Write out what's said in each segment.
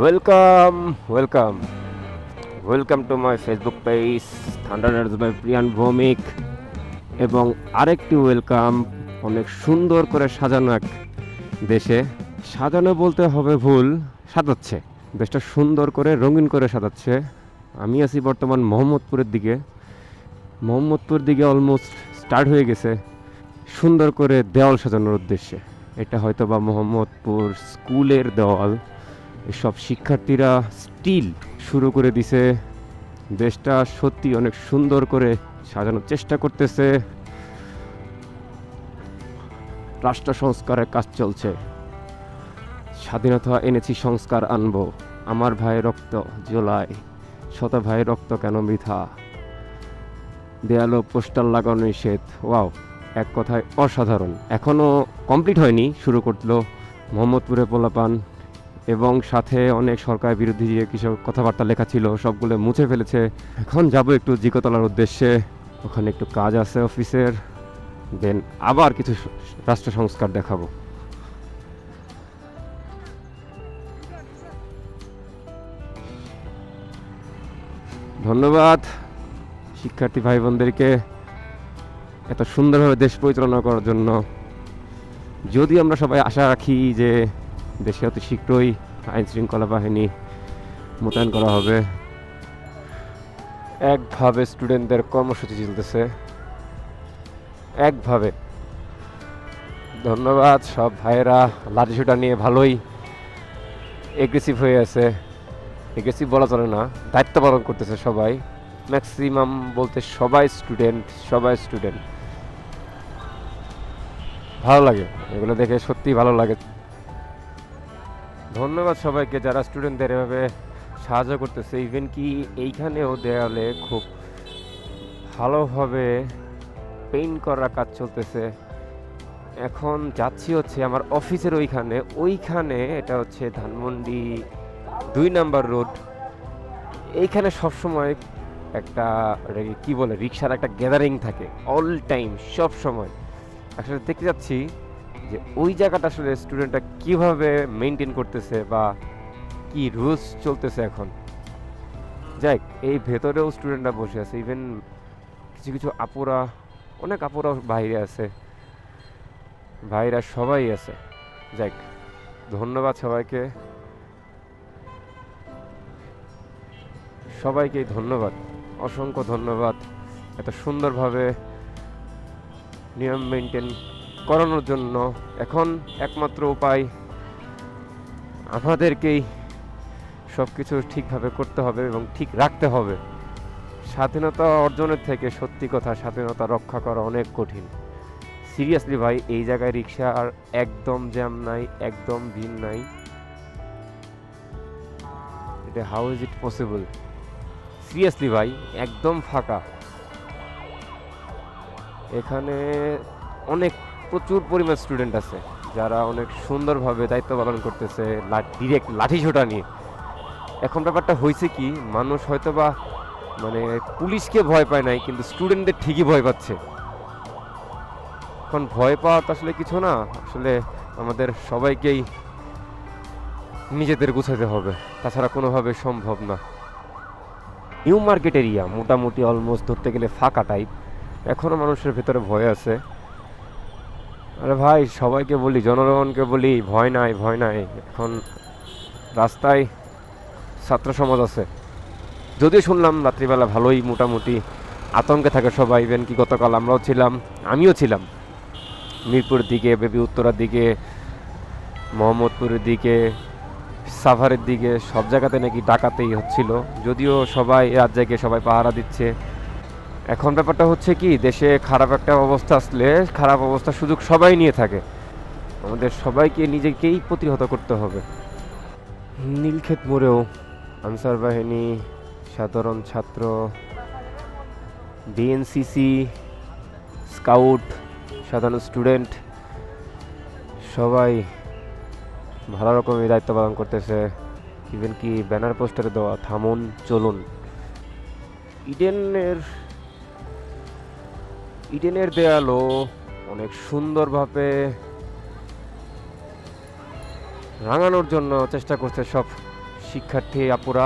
Welcome, welcome, welcome to my Facebook page Thunderers by Priyan Bhowmik. এবং আরেকটি welcome অনেক সুন্দর করে সাজানো এক দেশে। সাজানো বলতে হবে ভুল, সাজাচ্ছে, দেশটা সুন্দর করে রঙিন করে সাজাচ্ছে। আমি আছি বর্তমান মোহাম্মদপুর দিকে অলমোস্ট স্টার্ট হয়ে গেছে সুন্দর করে দেওয়াল সাজানোর উদ্দেশ্যে। এটা হয়তো বা মোহাম্মদপুর স্কুলের দেওয়াল। এসব শিক্ষার্থীরা স্টিল শুরু করে দিছে, দেশটা সত্যি অনেক সুন্দর করে সাজানোর চেষ্টা করতেছে। রাষ্ট্র সংস্কারের কাজ চলছে। স্বাধীনতা এনেছি, সংস্কার আনবো, আমার ভাই রক্ত জোলাই, শত ভাই রক্ত কেন বৃথা, দেয়ালো পোস্টার লাগানো নিষেধ। ওয়াও, এক কথায় অসাধারণ। এখনও কমপ্লিট হয়নি, শুরু করলো মোহাম্মদপুরে পোলাপান, এবং সাথে অনেক সরকার বিরোধী যে কিছু কথাবার্তা লেখা ছিল সবগুলো মুছে ফেলেছে। এখন যাব একটু জিকতলার উদ্দেশ্যে, ওখানে একটু কাজ আছে অফিসের, দেন আবার কিছু রাষ্ট্র সংস্কার দেখাবো। ধন্যবাদ শিক্ষার্থী ভাই বোনদেরকে এত সুন্দরভাবে দেশ পরিচালনা করার জন্য। যদি আমরা সবাই আশা রাখি যে দেশে অতি শীঘ্রই আইন শৃঙ্খলা বাহিনী মোতায়েন করা হবে। একভাবে স্টুডেন্টদের কর্মসূচি চলতেছে, একভাবে। ধন্যবাদ সব ভাইয়েরা, লাঠিসোঁটা নিয়ে ভালোই এগ্রেসিভ হয়ে আছে। এগ্রেসিভ বলা চলে না, দায়িত্ব পালন করতেছে সবাই। ম্যাক্সিমাম বলতে সবাই স্টুডেন্ট। ভালো লাগে এগুলো দেখে, সত্যি ভালো লাগে। ধন্যবাদ সবাইকে যারা স্টুডেন্টদের এভাবে সাহায্য করতেছে। ইভেন কি এইখানেও দেয়ালে খুব ভালোভাবে পেইন্ট করার কাজ চলতেছে। এখন যাচ্ছি হচ্ছে আমার অফিসের ওইখানে এটা হচ্ছে ধানমন্ডি 2 নাম্বার রোড। এইখানে সবসময় একটা কি বলে রিক্সার একটা গ্যাদারিং থাকে অল টাইম, সব সময়। আসলে দেখতে যাচ্ছি যে ওই জায়গাটা আসলে স্টুডেন্টরা কিভাবে মেনটেন করতেছে বা কি রুলস চলতেছে এখন। যাই, এই ভেতরেও স্টুডেন্টরা বসে আছে। ইভেন কিছু আপুরা, অনেক আপুরা বাইরে আছে, ভাইরা সবাই আছে। যাই, ধন্যবাদ সবাইকে ধন্যবাদ, অসংখ্য ধন্যবাদ এত সুন্দরভাবে নিয়ম মেনটেন করানোর জন্য। এখন একমাত্র উপায় আমাদেরকেই সব কিছু ঠিকভাবে করতে হবে এবং ঠিক রাখতে হবে। স্বাধীনতা অর্জনের থেকে সত্যি কথা স্বাধীনতা রক্ষা করা অনেক কঠিন। সিরিয়াসলি ভাই, এই জায়গায় রিক্সা আর একদম জ্যাম নাই, একদম ভিড় নাই। এটা how is it possible? Seriously ভাই, একদম ফাঁকা। এখানে প্রচুর পরিমাণ স্টুডেন্ট আছে যারা অনেক সুন্দরভাবে দায়িত্ব পালন করতেছে, ডিরেক্ট লাঠিসোঁটা নিয়ে। এখন ব্যাপারটা হয়েছে কি, মানুষ হয়তো বা মানে পুলিশকে ভয় পায় নাই, কিন্তু স্টুডেন্টদের ঠিকই ভয় পাচ্ছে। এখন ভয় পাওয়া তো আসলে কিছু না, আসলে আমাদের সবাইকেই নিজেদের গুছাতে হবে, তাছাড়া কোনোভাবে সম্ভব না। নিউ মার্কেট এরিয়া মোটামুটি অলমোস্ট ধরতে গেলে ফাঁকা টাইপ। এখনও মানুষের ভেতরে ভয় আছে। আরে ভাই, সবাইকে বলি, জনগণকে বলি, ভয় নাই। এখন রাস্তায় ছাত্র সমাজ আছে, যদিও শুনলাম রাত্রিবেলা ভালোই মোটামুটি আতঙ্কে থাকে সবাই। ইভেন কি গতকাল আমিও ছিলাম মিরপুরের দিকে, বেবি উত্তরার দিকে, মোহাম্মদপুরের দিকে, সাভারের দিকে, সব জায়গাতে নাকি ডাকাতেই হচ্ছিল। যদিও সবাই রাত জেগে সবাই পাহারা দিচ্ছে। এখন ব্যাপারটা হচ্ছে কি, দেশে খারাপ একটা অবস্থা আসলে খারাপ অবস্থার সুযোগ সবাই নিয়ে থাকে। আমাদের সবাইকে নিজেকেই প্রতিহত করতে হবে। নীলক্ষেত মোড়েও আনসার বাহিনী, সাধারণ ছাত্র, বিএনসিসি, স্কাউট, সাধারণ স্টুডেন্ট সবাই ভালো রকমের দায়িত্ব পালন করতেছে। ইভেন কি ব্যানার পোস্টারে দেওয়া থামুন চলুন। ইডেনের দেয়ালও অনেক সুন্দরভাবে রাঙানোর জন্য চেষ্টা করছে সব শিক্ষার্থী আপুরা,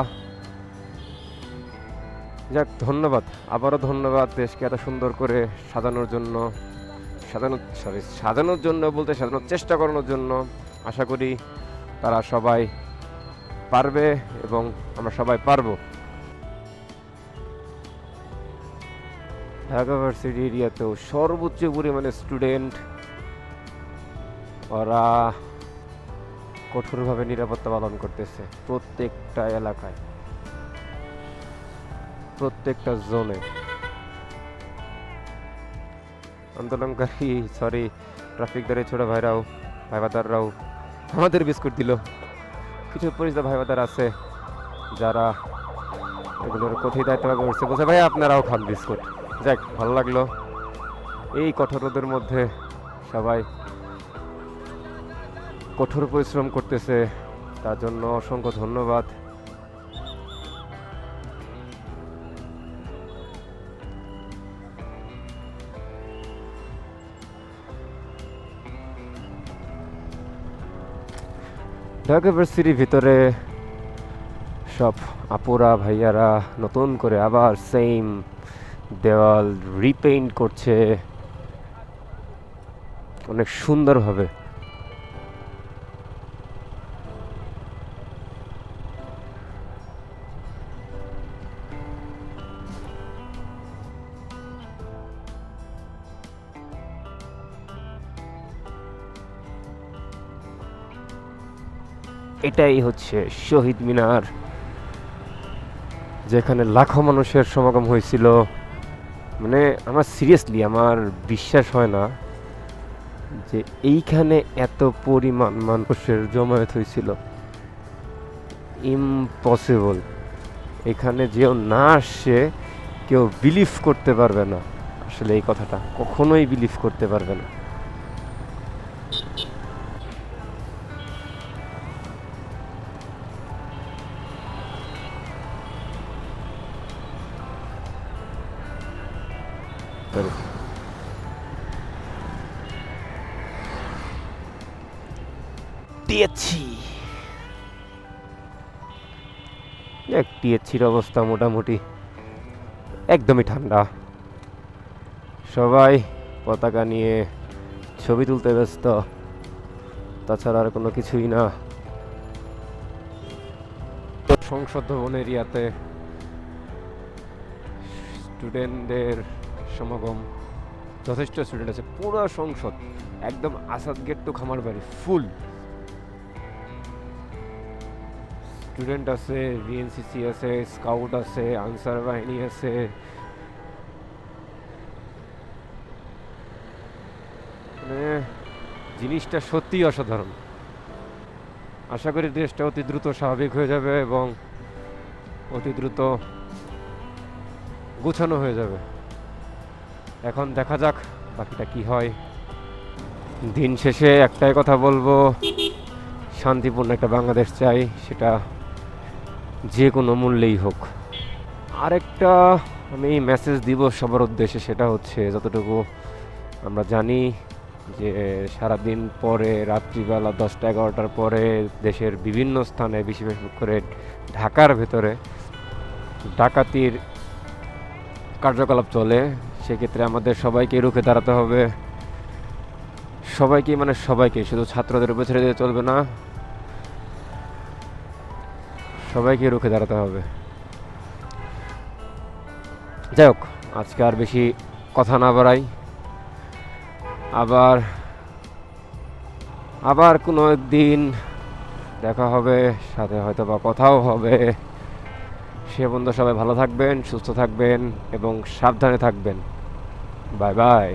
যাক ধন্যবাদ, আবারও ধন্যবাদ দেশকে এত সুন্দর করে সাজানোর জন্য, সাজানোর জন্য বলতে সাজানোর চেষ্টা করানোর জন্য। আশা করি তারা সবাই পারবে এবং আমরা সবাই পারবো। ঢাকা ভার্সিটি এরিয়াতেও সর্বোচ্চ পরিমাণে স্টুডেন্ট, ওরা কঠোরভাবে নিরাপত্তা পালন করতেছে প্রত্যেকটা এলাকায়, প্রত্যেকটা জোনে। আন্দোলনকারী ট্রাফিক দাঁড়ে ছোট ভাইরাও, ভাইবাদাররাও আমাদের বিস্কুট দিল। কিছু পরিচিত ভাইবাদার আছে যারা এগুলোর কথিত দায়িত্ব করছে, বলছে ভাই আপনারাও খান বিস্কুট। যাক, ভালো লাগলো। এই কঠোর রোদের মধ্যে সবাই কঠোর পরিশ্রম করতেছে, তার জন্য অসংখ্য ধন্যবাদ। ঢাকা ভার্সিটির ভিতরে সব আপুরা ভাইয়ারা নতুন করে আবার সেম দেওয়াল রিপেইন্ট করছে অনেক সুন্দরভাবে। এটাই হচ্ছে শহীদ মিনার, যেখানে লাখো মানুষের সমাগম হয়েছিল। মানে আমার বিশ্বাস হয় না যে এইখানে এত পরিমাণ মানুষের জমায়েত হয়েছিল। ইম্পসিবল। এখানে যেও না আসছে কেউ বিলিভ করতে পারবে না, আসলে এই কথাটা কখনোই বিলিভ করতে পারবে না। টিএসসির অবস্থা মোটামুটি একদমই ঠান্ডা। সবাই পতাকা নিয়ে ছবি তুলতে ব্যস্ত, তাছাড়া আর কোনো কিছুই না। সংসদ ভবন এরিয়াতে স্টুডেন্টদের সমাগম, যথেষ্ট স্টুডেন্ট আছে। পুরো সংসদ একদম আসাদ গেট টু খামারবাড়ি ফুল স্টুডেন্ট আছে, বিএনসিসি আছে, স্কাউট আছে, আনসার বাহিনী আছে। মানে জিনিসটা সত্যিই অসাধারণ। আশা করি দেশটা অতি দ্রুত স্বাভাবিক হয়ে যাবে এবং অতি দ্রুত গোছানো হয়ে যাবে। এখন দেখা যাক বাকিটা কি হয়। দিন শেষে একটাই কথা বলবো, শান্তিপূর্ণ একটা বাংলাদেশ চাই, সেটা যে কোনো মূল্যেই হোক। আরেকটা আমি মেসেজ দিব সবার উদ্দেশ্যে, সেটা হচ্ছে যতটুকু আমরা জানি যে সারাদিন পরে রাত্রিবেলা 10টা-11টার পরে দেশের বিভিন্ন স্থানে, বিশেষ করে ঢাকার ভেতরে ডাকাতির কার্যকলাপ চলে। সেক্ষেত্রে আমাদের সবাইকে রুখে দাঁড়াতে হবে। সবাইকে, শুধু ছাত্রদের উপর ছেড়ে দিতে চলবে না, সবাইকে রুখে দাঁড়াতে হবে। যাই হোক, আজকে আর বেশি কথা না বাড়াই। আবার কোনো একদিন দেখা হবে, সাথে হয়তো বা কথাও হবে। সে পর্যন্ত সবাই ভালো থাকবেন, সুস্থ থাকবেন এবং সাবধানে থাকবেন। Bye bye.